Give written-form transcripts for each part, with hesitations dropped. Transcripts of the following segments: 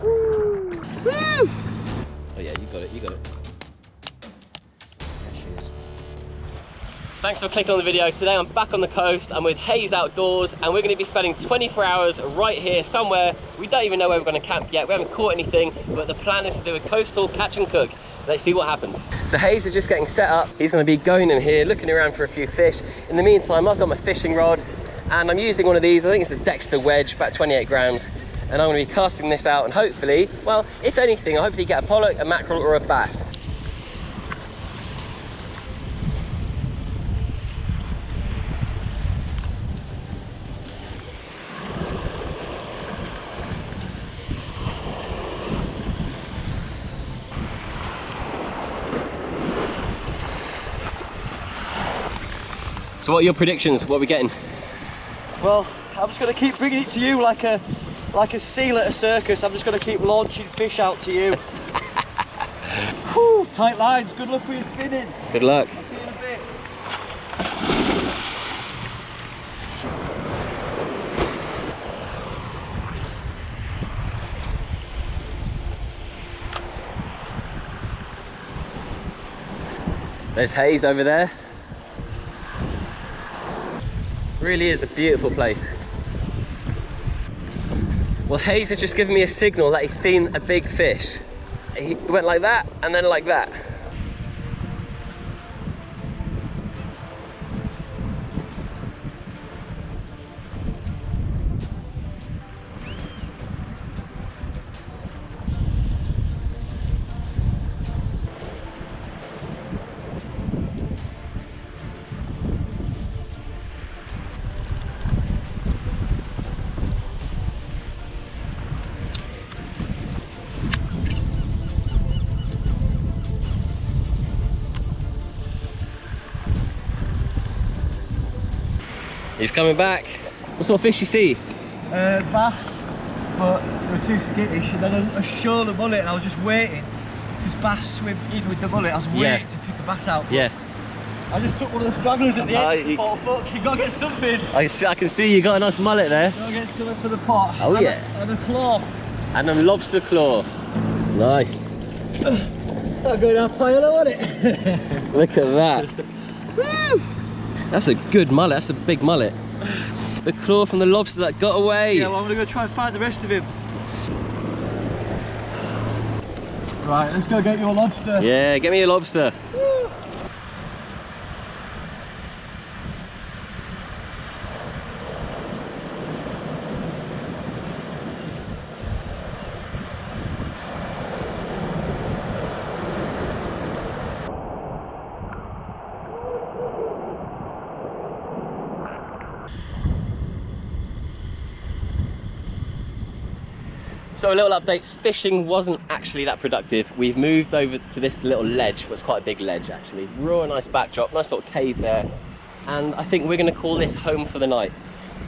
Woo! Oh yeah, you got it, you got it. There she is. Thanks for clicking on the video. Today I'm back on the coast. I'm with Haze Outdoors and we're going to be spending 24 hours right here somewhere. We don't even know where we're going to camp yet. We haven't caught anything, but the plan is to do a coastal catch and cook. Let's see what happens. So Haze is just getting set up. He's going to be going in here, looking around for a few fish. In the meantime, I've got my fishing rod and I'm using one of these. I think it's a Dexter wedge, about 28 grams. And I'm going to be casting this out and hopefully, well, if anything, I'll hopefully get a pollock, a mackerel or a bass. So what are your predictions? What are we getting? Well, I'm just going to keep bringing it to you like a seal at a circus. I'm just going to keep launching fish out to you. Whew, tight lines. Good luck with your spinning. Good luck. I'll see you in a bit. There's Haze over there. Really is a beautiful place. Well, Haze has just given me a signal that he's seen a big fish. He went like that and then like that. He's coming back. What sort of fish you see? Bass, but they were too skittish, and then a shoal of mullet, and I was just waiting. Because bass swim in with the mullet, I was waiting to pick a bass out. Yeah. I just took one of the stragglers at the end and thought, fuck, you gotta get something. I can see you got a nice mullet there. You gotta get something for the pot. Oh and yeah. And a claw. And a lobster claw. Nice. I'll go down higher, won't it? Look at that. Woo! That's a good mullet, that's a big mullet. The claw from the lobster that got away. Yeah, well, I'm gonna go try and find the rest of him. Right, let's go get your lobster. Yeah, get me a lobster. Woo. So a little update, fishing wasn't actually that productive. We've moved over to this little ledge, well, it's quite a big ledge actually. Real nice backdrop, nice little cave there. And I think we're gonna call this home for the night.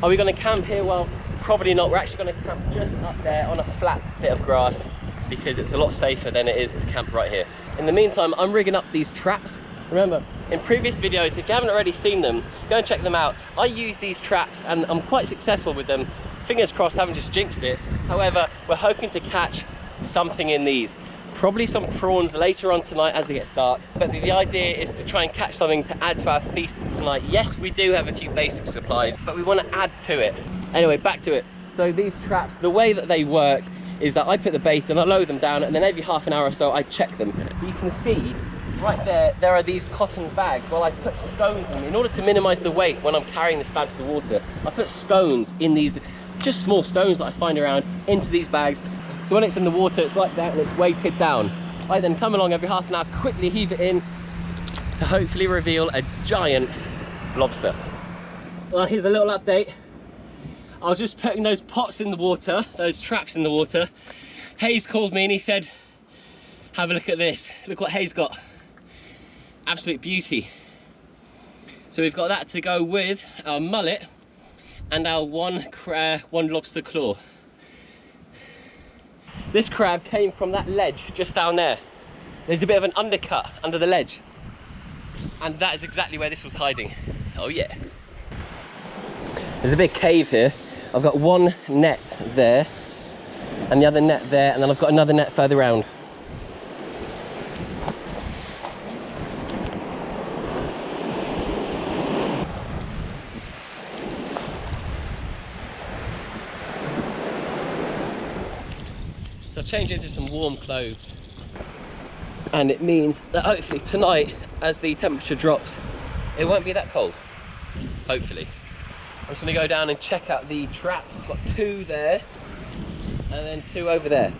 Are we gonna camp here? Well, probably not. We're actually gonna camp just up there on a flat bit of grass because it's a lot safer than it is to camp right here. In the meantime, I'm rigging up these traps. Remember, in previous videos, if you haven't already seen them, go and check them out. I use these traps and I'm quite successful with them. Fingers crossed, I haven't just jinxed it. However, we're hoping to catch something in these. Probably some prawns later on tonight as it gets dark. But the idea is to try and catch something to add to our feast tonight. Yes, we do have a few basic supplies, but we want to add to it. Anyway, back to it. So these traps, the way that they work is that I put the bait and I lower them down, and then every half an hour or so I check them. You can see right there are these cotton bags. Well, I put stones in them in order to minimize the weight when I'm carrying the stab to the water. I put stones in these, just small stones that I find around, into these bags. So when it's in the water, it's like that and it's weighted down. I then come along every half an hour, quickly heave it in to hopefully reveal a giant lobster. Well, here's a little update. I was just putting those pots in the water, those traps in the water. Haze called me and he said, have a look at this. Look what Haze got. Absolute beauty. So we've got that to go with our mullet and our one lobster claw. This crab came from that ledge just down there. There's a bit of an undercut under the ledge. And that is exactly where this was hiding. Oh yeah. There's a big cave here. I've got one net there. and the other net there, and then I've got another net further round. So I've changed into some warm clothes, and it means that hopefully tonight, as the temperature drops, it won't be that cold. Hopefully. I'm just going to go down and check out the traps. I've got 2 there, and then 2 over there.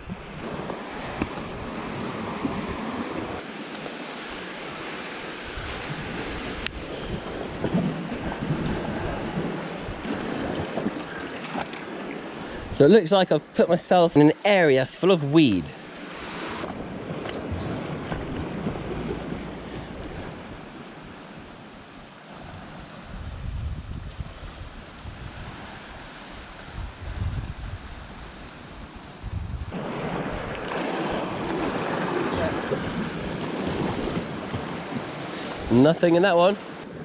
So it looks like I've put myself in an area full of weed. Nothing in that one.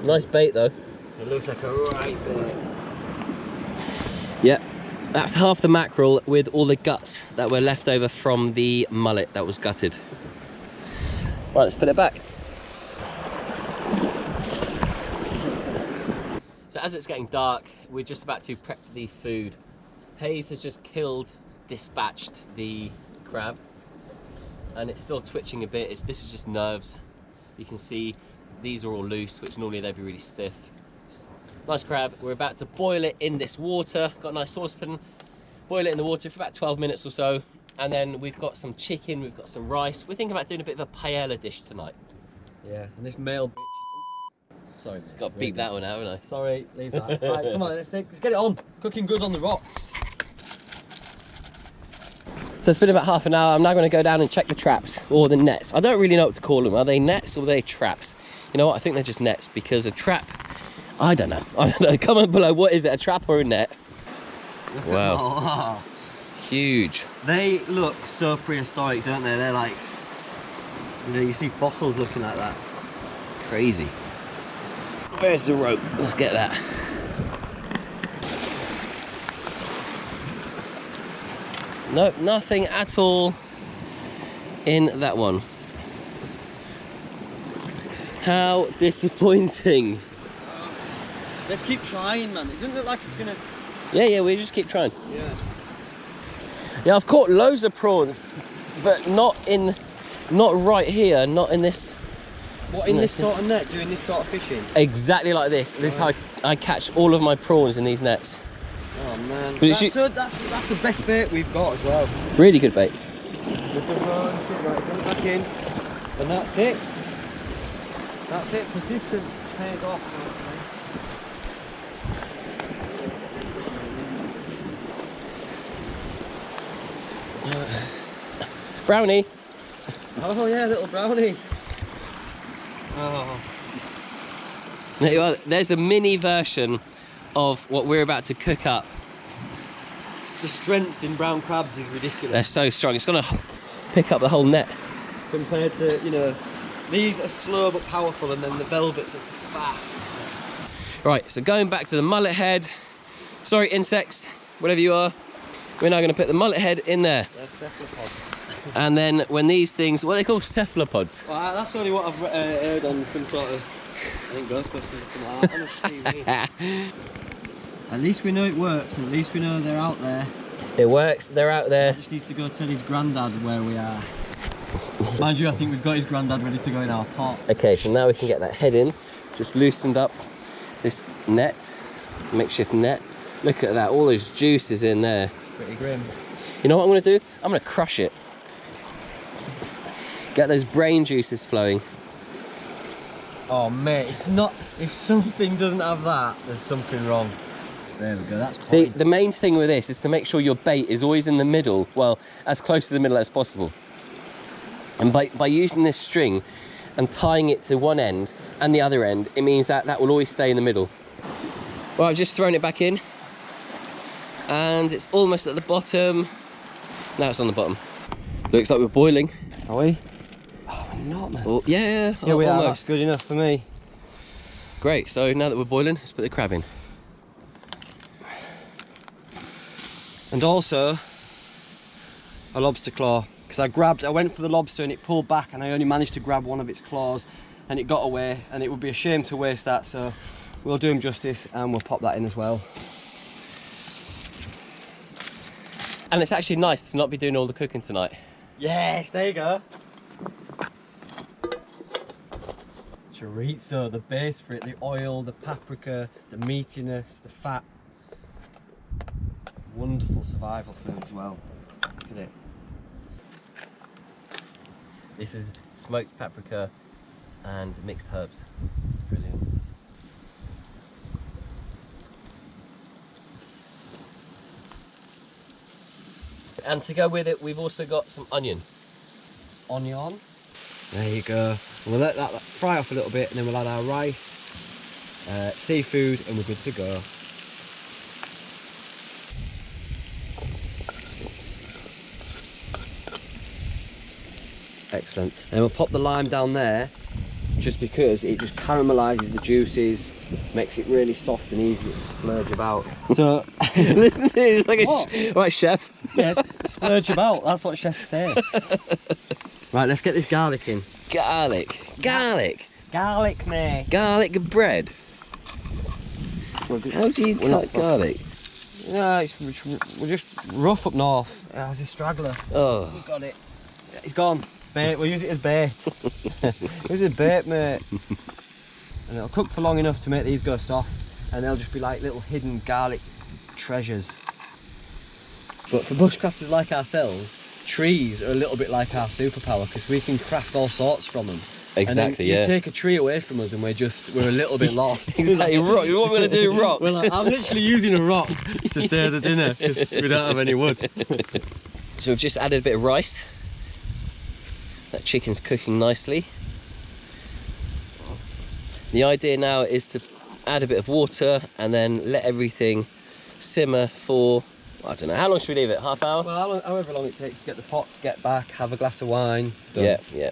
Nice bait though. It looks like a right bait. Yep. That's half the mackerel with all the guts that were left over from the mullet that was gutted. Right, let's put it back. So as it's getting dark, we're just about to prep the food. Haze has just dispatched the crab, and it's still twitching a bit. This is just nerves. You can see these are all loose, which normally they'd be really stiff. Nice crab. We're about to boil it in this water. Got a nice saucepan. Boil it in the water for about 12 minutes or so. And then we've got some chicken, we've got some rice. We're thinking about doing a bit of a paella dish tonight. Yeah, and this male bitch. Sorry, mate. Got to beep that one out, haven't I? Sorry, leave that. Right, come on, let's get it on. Cooking good on the rocks. So it's been about half an hour. I'm now going to go down and check the traps or the nets. I don't really know what to call them. Are they nets or are they traps? You know what? I think they're just nets, because a trap, I don't know. Comment below, what is it, a trap or a net? Wow. Oh. Huge. They look so prehistoric, don't they? They're like, you know, you see fossils looking like that. Crazy. Where's the rope? Let's get that. Nope, nothing at all in that one. How disappointing. Let's keep trying, man. It doesn't look like it's gonna... Yeah, we just keep trying. Yeah. Yeah, I've caught loads of prawns, but not right here, not in this. What, in this sort of net, doing this sort of fishing? Exactly like this. This is how I catch all of my prawns in these nets. Oh man, But that's the best bait we've got as well. Really good bait. With the rod, right, put it back in, and that's it. That's it. Persistence pays off. Brownie. Oh yeah, little brownie. Oh. There you are. There's a mini version of what we're about to cook up. The strength in brown crabs is ridiculous. They're so strong. It's gonna pick up the whole net. Compared to, you know, these are slow but powerful, and then the velvets are fast. Right, so going back to the mullet head. Sorry, insects, whatever you are. We're now going to put the mullet head in there. They're cephalopods. And then when these things, what are they called? Cephalopods. Well, that's only what I've heard on some sort of, I think, Ghostbusters or something like that. On TV. At least we know it works, and at least we know they're out there. It works, they're out there. He just needs to go tell his granddad where we are. Mind you, I think we've got his granddad ready to go in our pot. Okay, so now we can get that head in. Just loosened up this net, makeshift net. Look at that, all those juices in there. It's pretty grim. You know what I'm going to do? I'm going to crush it. Get those brain juices flowing. Oh mate, if something doesn't have that, there's something wrong. There we go, that's point. See, the main thing with this is to make sure your bait is always in the middle, well, as close to the middle as possible. And by using this string and tying it to one end and the other end, it means that that will always stay in the middle. Well, I've just thrown it back in, and it's almost at the bottom. Now it's on the bottom. Looks like we're boiling. Are we? Oh, we're not, man. Oh, yeah, Yeah, we are. almost. That's good enough for me. Great, so now that we're boiling, let's put the crab in. And also, a lobster claw, because I went for the lobster and it pulled back and I only managed to grab one of its claws and it got away, and it would be a shame to waste that, so we'll do him justice and we'll pop that in as well. And it's actually nice to not be doing all the cooking tonight. Yes, there you go. Chorizo, the base for it, the oil, the paprika, the meatiness, the fat. Wonderful survival food as well. Look at it. This is smoked paprika and mixed herbs. Brilliant. And to go with it, we've also got some onion. Onion. There you go. We'll let that fry off a little bit and then we'll add our rice, seafood, and we're good to go. Excellent. And we'll pop the lime down there just because it just caramelizes the juices, makes it really soft and easy to splurge about. So Listen to it, it's like right, chef. Yes, splurge about, that's what chefs say. Right, let's get this garlic in. Garlic. Garlic, mate. Garlic bread. How do you cut garlic? Yeah, we're just rough up north. Yeah, there's a straggler. Oh. We've got it. He's gone. Bait, we'll use it as bait. Use it as bait, mate. And it'll cook for long enough to make these go soft, and they'll just be like little hidden garlic treasures. But for bushcrafters like ourselves, trees are a little bit like our superpower, because we can craft all sorts from them. Exactly, and then yeah. You take a tree away from us and we're a little bit lost. Exactly, rock. What are we going to do with rocks? Well, I'm literally using a rock to stir the dinner because we don't have any wood. So we've just added a bit of rice. That chicken's cooking nicely. The idea now is to add a bit of water and then let everything simmer for, I don't know, how long should we leave it? Half hour? Well, however long it takes to get the pots, get back, have a glass of wine. Done. Yeah, yeah.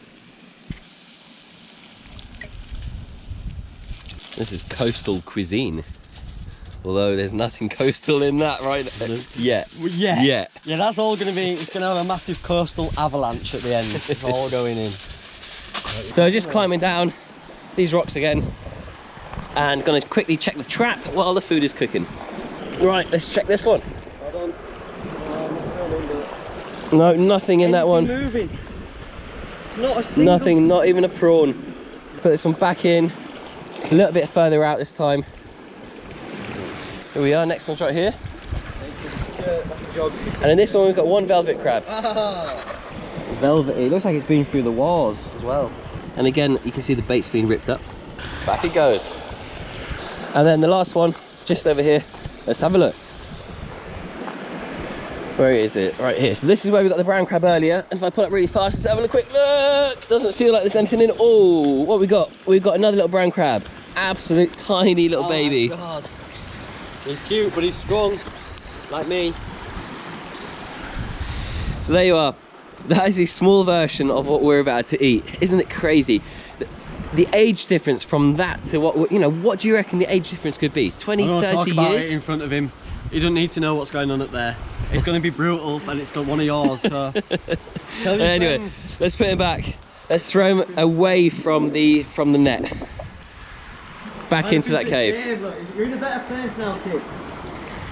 This is coastal cuisine. Although there's nothing coastal in that, right? Yeah. Yeah. Yeah. Yeah, that's all going to be, it's going to have a massive coastal avalanche at the end. It's all going in. So just climbing down these rocks again and going to quickly check the trap while the food is cooking. Right, let's check this one. Hold on. No, nothing in that one. Moving. Not a single. Nothing, not even a prawn. Put this one back in, a little bit further out this time. Here we are, next one's right here. And in this one we've got one velvet crab. Velvety, looks like it's been through the wars as well. And again, you can see the bait's being ripped up. Back it goes. And then the last one, just over here. Let's have a look. Where is it? Right here. So this is where we got the brown crab earlier. And if I pull up really fast, let's have a quick look. Doesn't feel like there's anything in it. Oh, what we got? We've got another little brown crab. Absolute tiny little baby. My God. He's cute, but he's strong, like me. So there you are. That is a small version of what we're about to eat. Isn't it crazy? The age difference from that to what, you know, what do you reckon the age difference could be? 20, 30 talk about years? it in front of him. He doesn't need to know what's going on up there. It's going to be brutal, and it's got one of yours, so tell your Anyway, friends. let's put him back. Let's throw him away from the net. Back into that cave. Look, you're in a better place now, kid.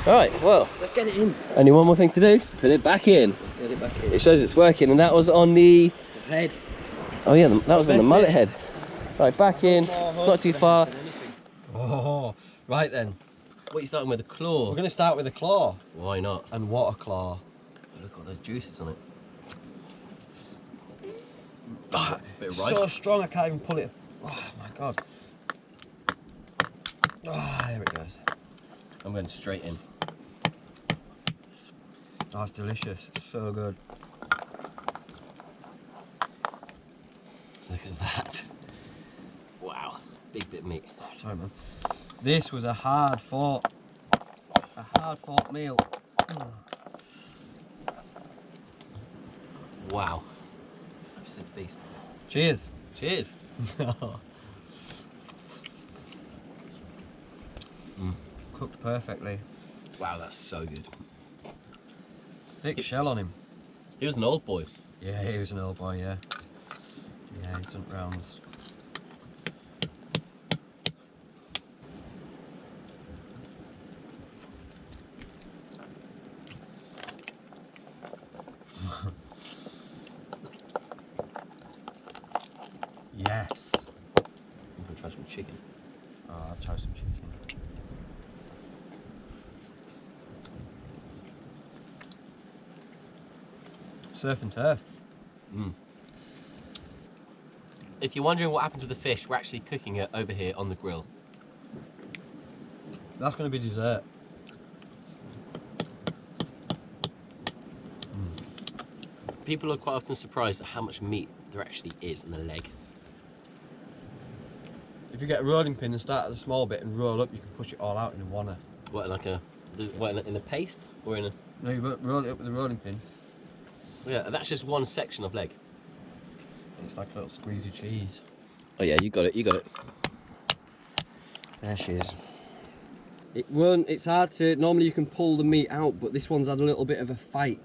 Alright, well, Let's get it in. only one more thing to do, is put it back in. Let's get it back in. It shows it's working, and that was on the... Head. Oh yeah, that was on the best mullet bit. head. Right, back in, not too far. Oh, right then. What are you starting with, a claw? We're going to start with a claw. Why not? And what a claw. Look at the juices on it. Bit of It's rice. so strong I can't even pull it. Oh my God. Ah, there it goes. I'm going straight in. Oh, it's delicious. It's so good. Look at that. Wow, big bit of meat. Oh, sorry, man. This was a hard fought meal. Wow. Absolute beast. Cheers. Cheers. Cooked perfectly. Wow, that's so good. Thick shell on him. He was an old boy. Yeah, he was an old boy, yeah. Yeah, he's done rounds. Yes. I'm gonna try some chicken. Oh, I'll try some chicken. Surf and turf. Mm. If you're wondering what happened to the fish, we're actually cooking it over here on the grill. That's going to be dessert. People are quite often surprised at how much meat there actually is in the leg. If you get a rolling pin and start at the small bit and roll up, you can push it all out in one. What, like a, what, in a paste or in a? No, you roll it up with the rolling pin. Yeah, that's just one section of leg. It's like a little squeezy cheese. Oh yeah, you got it, you got it. There she is. It won't. It's hard to. Normally you can pull the meat out, but this one's had a little bit of a fight.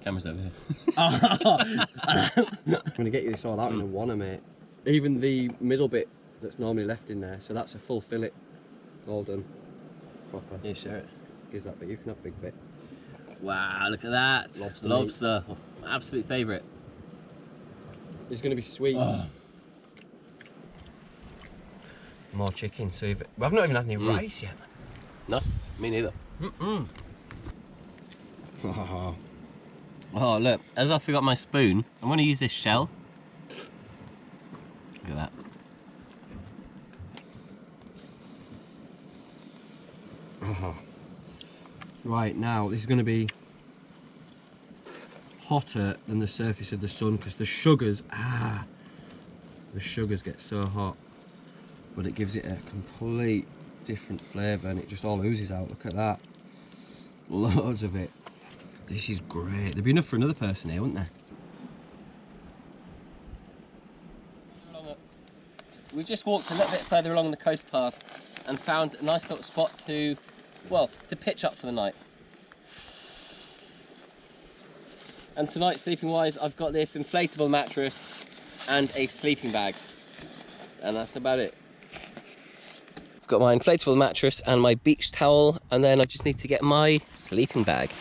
Camera's over here. I'm gonna get you this all out in a wanna, mate. Even the middle bit that's normally left in there, so that's a full fillet, all done. Proper. Yeah, share it. Gives that bit. You can have a big bit. Wow, look at that. Lobster. Lobster. My absolute favourite. It's gonna be sweet. Oh. More chicken. So I've not even had any rice yet. No, me neither. Oh. Oh look, as I forgot my spoon, I'm going to use this shell. Look at that. Oh. Right, now this is going to be hotter than the surface of the sun because the sugars get so hot, but it gives it a complete different flavour and it just all oozes out. Look at that, loads of it. This is great. There'd be enough for another person here, wouldn't there? We've just walked a little bit further along the coast path and found a nice little spot to, well, to pitch up for the night. And tonight, sleeping wise, I've got this inflatable mattress and a sleeping bag. And that's about it. I've got my inflatable mattress and my beach towel, and then I just need to get my sleeping bag.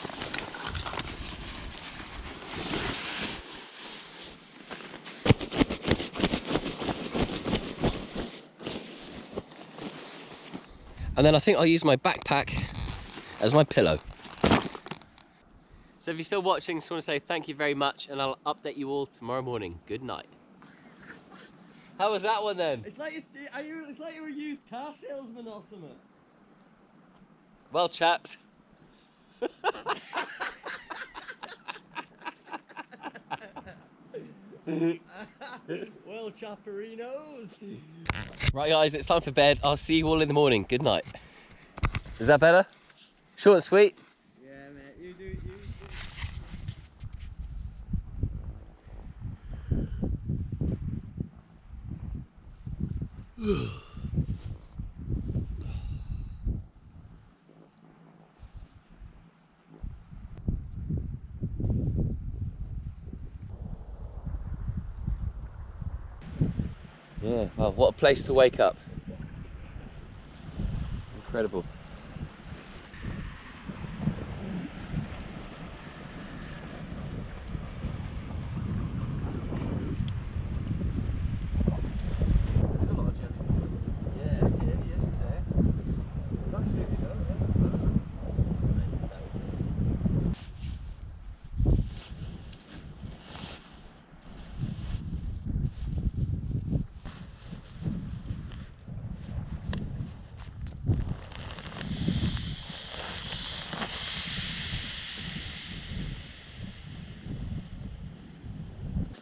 And then I think I'll use my backpack as my pillow. So if you're still watching, just want to say thank you very much, and I'll update you all tomorrow morning. Good night. How was that one then? It's like you're a used car salesman or something. Well, chaps. Well, chapperinos. Right guys, it's time for bed. I'll see you all in the morning. Good night. Is that better? Short and sweet? Yeah, mate. You do it. Yeah, well, what a place to wake up. Incredible.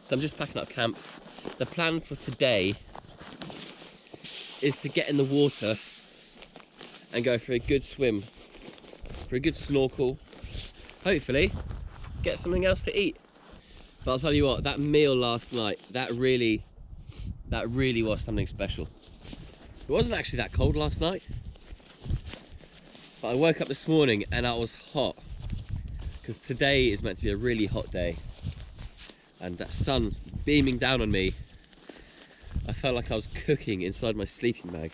So I'm just packing up camp. The plan for today is to get in the water and go for a good swim, for a good snorkel, hopefully get something else to eat. But I'll tell you what, that meal last night, that really was something special. It wasn't actually that cold last night, but I woke up this morning and I was hot because today is meant to be a really hot day, and that sun beaming down on me, I felt like I was cooking inside my sleeping bag.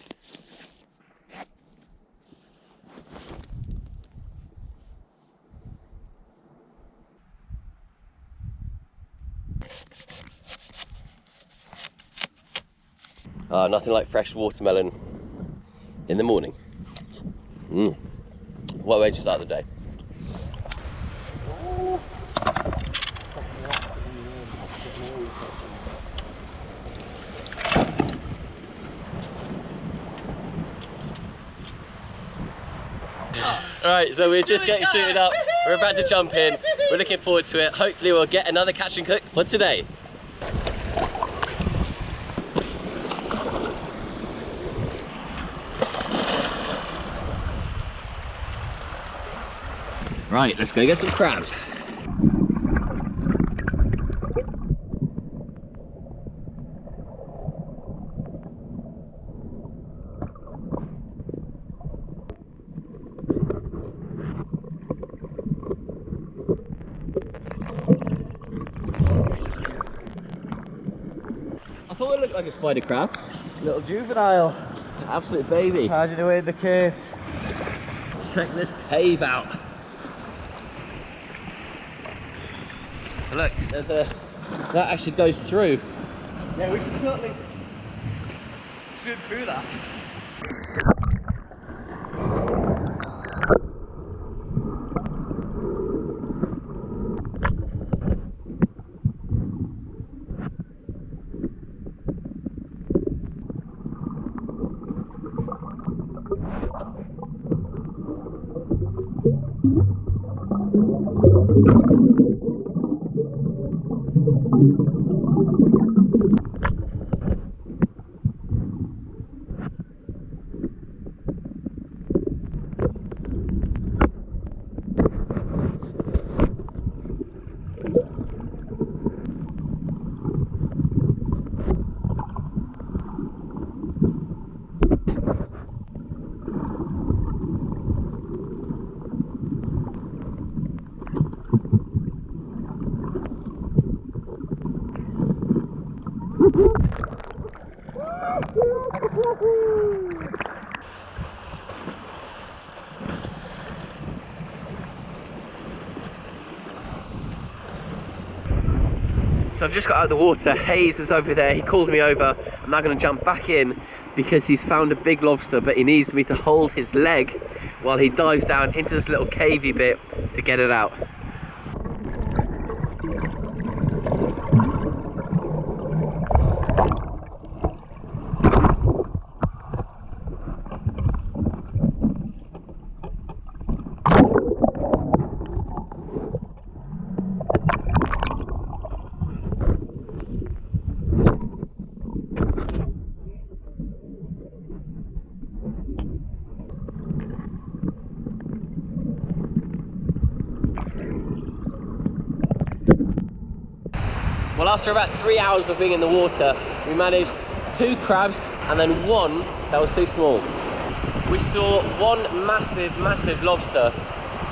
Nothing like fresh watermelon in the morning. What a way to start the day. Alright, so we're just getting suited up. We're about to jump in. We're looking forward to it. Hopefully we'll get another catch and cook for today. Right, let's go get some crabs. I thought it looked like a spider crab. Little juvenile. Absolute baby. Hiding away in the caves. Check this cave out. Look, there's a... that actually goes through. Yeah, we can totally swim through that. So I've just got out of the water. Haze is over there. He called me over. I'm now going to jump back in because he's found a big lobster, but he needs me to hold his leg while he dives down into this little cavey bit to get it out. Well, after about 3 hours of being in the water, we managed 2 crabs and then 1 that was too small. We saw 1 massive lobster,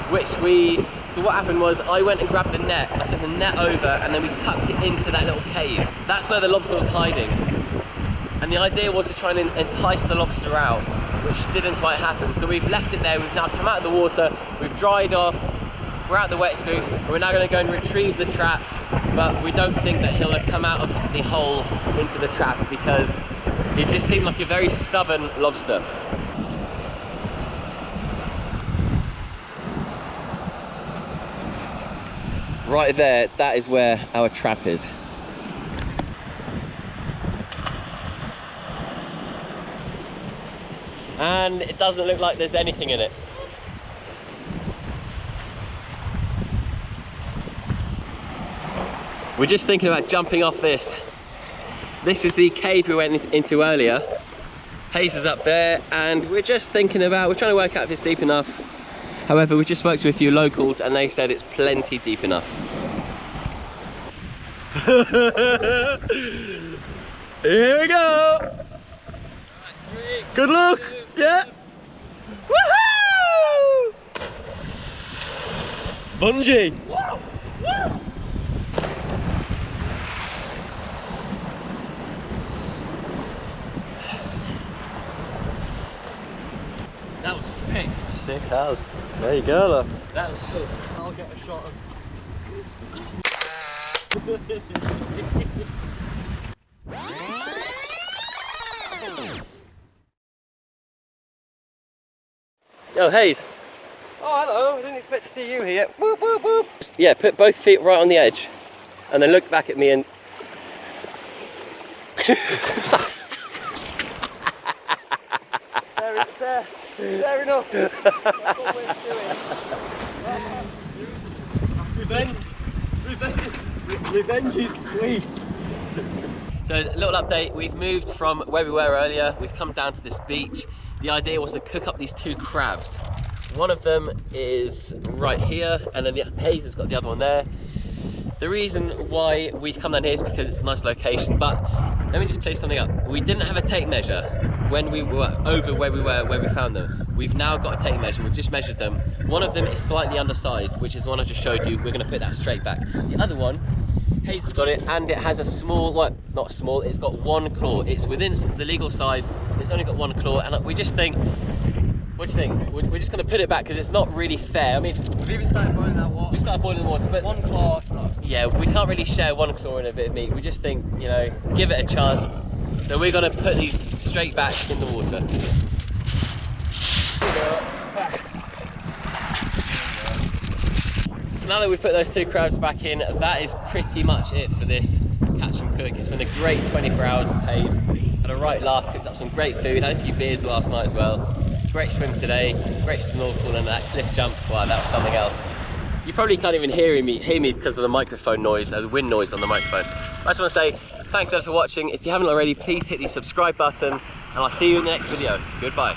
so what happened was I went and grabbed the net, I took the net over and then we tucked it into that little cave. That's where the lobster was hiding. And the idea was to try and entice the lobster out, which didn't quite happen. So we've left it there, we've now come out of the water, we've dried off, we're out the wetsuits, and we're now going to go and retrieve the trap, but we don't think that he'll have come out of the hole into the trap because he just seemed like a very stubborn lobster. Right there, that is where our trap is. And it doesn't look like there's anything in it. We're just thinking about jumping off this. This is the cave we went into earlier. Haze is up there, and we're just thinking about, we're trying to work out if it's deep enough. However, we just spoke to a few locals and they said it's plenty deep enough. Here we go! Good luck! Yeah! Woohoo! Bungee! That was sick. Sick as. There you go, look. That was cool. I'll get a shot of. Yo, Haze. Oh, hello. I didn't expect to see you here. Whoop, whoop, whoop. Yeah, put both feet right on the edge and then look back at me and... Fair enough. That's what we're doing. Revenge is sweet. So, a little update, we've moved from where we were earlier, we've come down to this beach. The idea was to cook up these 2 crabs. One of them is right here, and then Haze has got the other one there. The reason why we've come down here is because it's a nice location, but let me just clear something up. We didn't have a tape measure when we were over where we found them. We've now got a tape measure, we've just measured them. One of them is slightly undersized, which is one I just showed you. We're gonna put that straight back. The other one, Haze has got it, and it has a small, well, not small, it's got 1 claw. It's within the legal size, it's only got 1 claw, and we just think, what do you think? We're just going to put it back because it's not really fair. I mean, we've even started boiling that water. We started boiling the water, but 1 claw, it's not. Yeah, we can't really share 1 claw in a bit of meat. We just think, you know, give it a chance. So we're going to put these straight back in the water. So now that we've put those 2 crabs back in, that is pretty much it for this catch and cook. It's been a great 24 hours of Haze. Had a right laugh, cooked up some great food, had a few beers last night as well. Great swim today, great snorkel, and that cliff jump, wow, that was something else. You probably can't even hear me because of the microphone noise, the wind noise on the microphone. I just want to say thanks guys for watching. If you haven't already, please hit the subscribe button, and I'll see you in the next video. Goodbye.